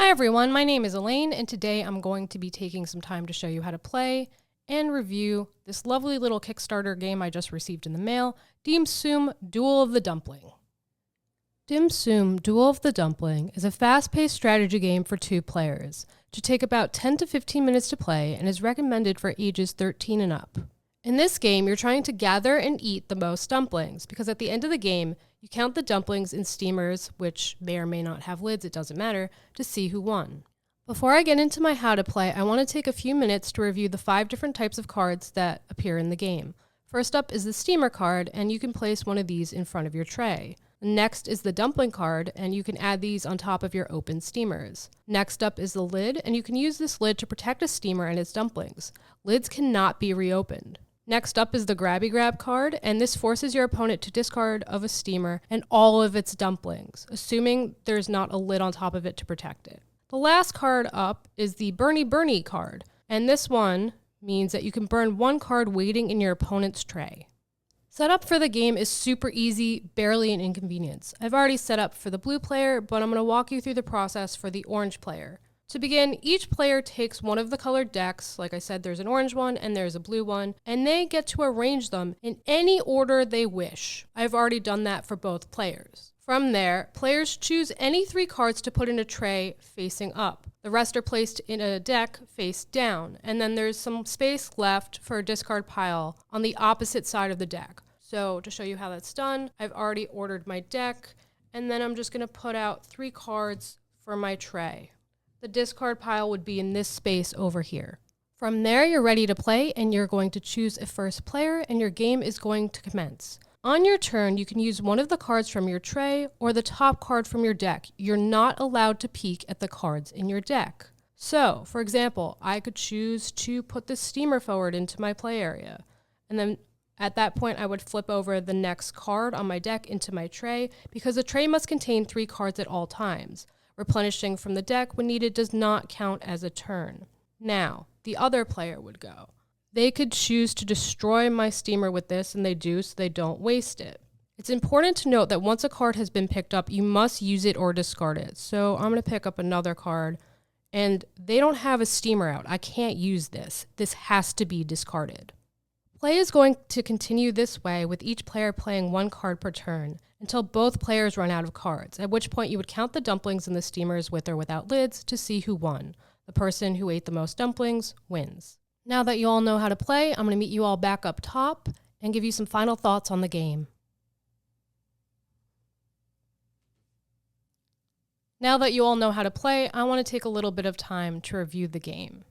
Hi everyone, my name is Elaine, and today I'm going to be taking some time to show you how to play and review this lovely little Kickstarter game I just received in the mail, Dim Sum Duel of the Dumpling. Dim Sum Duel of the Dumpling is a fast-paced strategy game for 2 players, to take about 10 to 15 minutes to play and is recommended for ages 13 and up. In this game, you're trying to gather and eat the most dumplings, because at the end of the game, you count the dumplings in steamers, which may or may not have lids, it doesn't matter, to see who won. Before I get into my how to play, I want to take a few minutes to review the 5 different types of cards that appear in the game. First up is the steamer card, and you can place one of these in front of your tray. Next is the dumpling card, and you can add these on top of your open steamers. Next up is the lid, and you can use this lid to protect a steamer and its dumplings. Lids cannot be reopened. Next up is the Grabby Grab card, and this forces your opponent to discard of a steamer and all of its dumplings, assuming there's not a lid on top of it to protect it. The last card up is the Burny Burny card, and this one means that you can burn one card waiting in your opponent's tray. Setup for the game is super easy, barely an inconvenience. I've already set up for the blue player, but I'm going to walk you through the process for the orange player. To begin, each player takes one of the colored decks. Like I said, there's an orange one and there's a blue one, and they get to arrange them in any order they wish. I've already done that for both players. From there, players choose any 3 cards to put in a tray facing up. The rest are placed in a deck face down, and then there's some space left for a discard pile on the opposite side of the deck. So to show you how that's done, I've already ordered my deck, and then I'm just going to put out 3 cards for my tray. The discard pile would be in this space over here. From there, you're ready to play, and you're going to choose a first player, and your game is going to commence. On your turn, you can use one of the cards from your tray or the top card from your deck. You're not allowed to peek at the cards in your deck. So, for example, I could choose to put the steamer forward into my play area, and then at that point, I would flip over the next card on my deck into my tray, because the tray must contain 3 cards at all times. Replenishing from the deck when needed does not count as a turn. Now, the other player would go. They could choose to destroy my steamer with this, and they do, so they don't waste it. It's important to note that once a card has been picked up, you must use it or discard it. So I'm going to pick up another card, and they don't have a steamer out. I can't use this. This has to be discarded. Play is going to continue this way, with each player playing 1 card per turn, until both players run out of cards, at which point you would count the dumplings in the steamers with or without lids to see who won. The person who ate the most dumplings wins. Now that you all know how to play, I'm going to meet you all back up top and give you some final thoughts on the game. Now that you all know how to play, I want to take a little bit of time to review the game.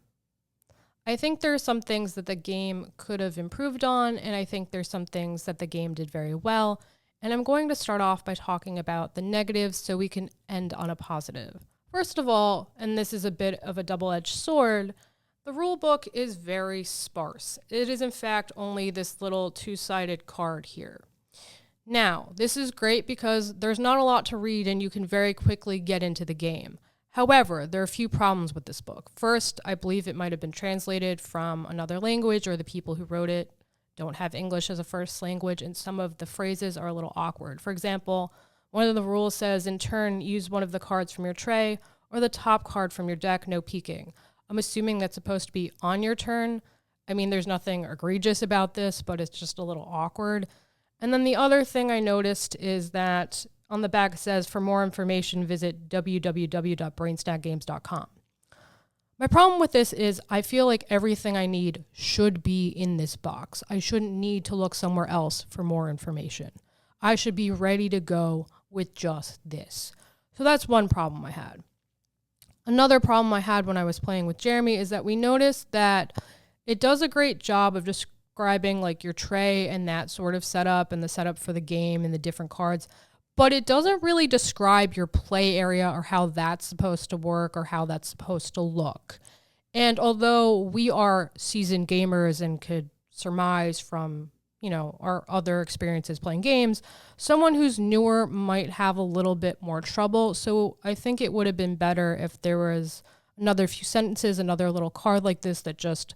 I think there are some things that the game could have improved on, and I think there's some things that the game did very well. And I'm going to start off by talking about the negatives so we can end on a positive. First of all, and this is a bit of a double-edged sword, the rule book is very sparse. It is in fact only this little 2-sided card here. Now, this is great because there's not a lot to read and you can very quickly get into the game. However, there are a few problems with this book. First, I believe it might have been translated from another language, or the people who wrote it don't have English as a first language, and some of the phrases are a little awkward. For example, one of the rules says, in turn, use one of the cards from your tray or the top card from your deck, no peeking. I'm assuming that's supposed to be on your turn. I mean, there's nothing egregious about this, but it's just a little awkward. And then the other thing I noticed is that on the back it says, for more information, visit www.brainstackgames.com. My problem with this is I feel like everything I need should be in this box. I shouldn't need to look somewhere else for more information. I should be ready to go with just this. So that's one problem I had. Another problem I had when I was playing with Jeremy is that we noticed that it does a great job of describing like your tray and that sort of setup and the setup for the game and the different cards, but it doesn't really describe your play area or how that's supposed to work or how that's supposed to look. And although we are seasoned gamers and could surmise from, our other experiences playing games, someone who's newer might have a little bit more trouble. So I think it would have been better if there was another few sentences, another little card like this that just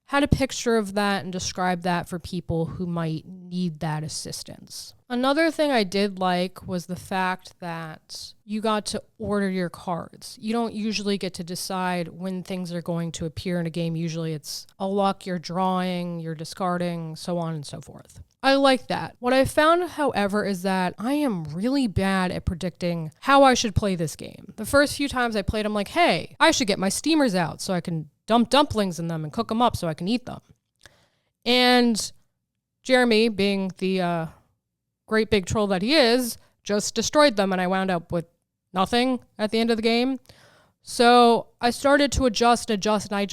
had a picture of that and described that for people who might need that assistance. Another thing I did like was the fact that you got to order your cards. You don't usually get to decide when things are going to appear in a game. Usually it's a luck, you're drawing, you're discarding, so on and so forth. I like that. What I found, however, is that I am really bad at predicting how I should play this game. The first few times I played, I'm like, hey, I should get my steamers out so I can dump dumplings in them and cook them up so I can eat them. And Jeremy, being the great big troll that he is, just destroyed them, and I wound up with nothing at the end of the game. So I started to adjust, and I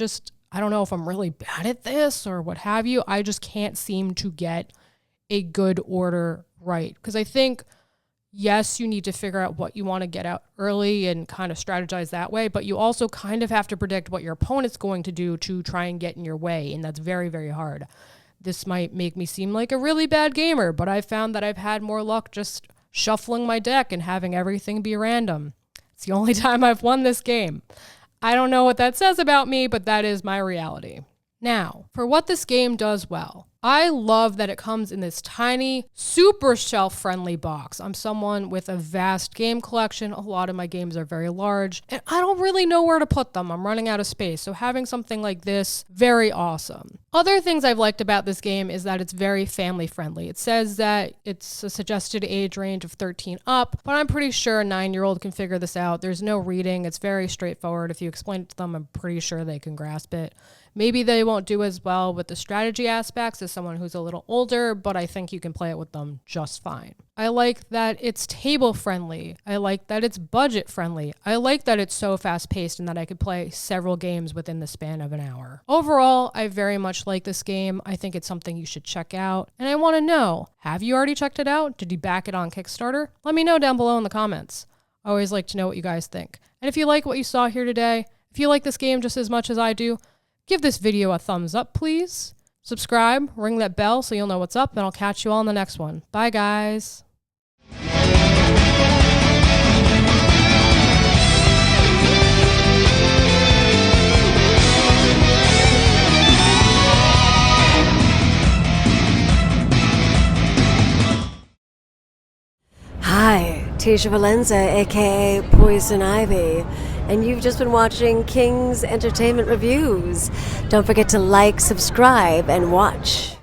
don't know if I'm really bad at this or what have you. I just can't seem to get a good order right. Because I think, yes, you need to figure out what you want to get out early and kind of strategize that way, but you also kind of have to predict what your opponent's going to do to try and get in your way, and that's very, very hard. This might make me seem like a really bad gamer, but I've found that I've had more luck just shuffling my deck and having everything be random. It's the only time I've won this game. I don't know what that says about me, but that is my reality. Now, for what this game does well, I love that it comes in this tiny, super shelf-friendly box. I'm someone with a vast game collection. A lot of my games are very large, and I don't really know where to put them. I'm running out of space, so having something like this, very awesome. Other things I've liked about this game is that it's very family-friendly. It says that it's a suggested age range of 13 up, but I'm pretty sure a 9-year-old can figure this out. There's no reading. It's very straightforward. If you explain it to them, I'm pretty sure they can grasp it. Maybe they won't do as well with the strategy aspects as someone who's a little older, but I think you can play it with them just fine. I like that it's table friendly. I like that it's budget friendly. I like that it's so fast paced and that I could play several games within the span of an hour. Overall, I very much like this game. I think it's something you should check out. And I want to know, have you already checked it out? Did you back it on Kickstarter? Let me know down below in the comments. I always like to know what you guys think. And if you like what you saw here today, if you like this game just as much as I do, give this video a thumbs up, please. Subscribe, ring that bell so you'll know what's up, and I'll catch you all in the next one. Bye, guys. Hi, Tisha Valenza, aka Poison Ivy, and you've just been watching King's Entertainment Reviews. Don't forget to like, subscribe, and watch.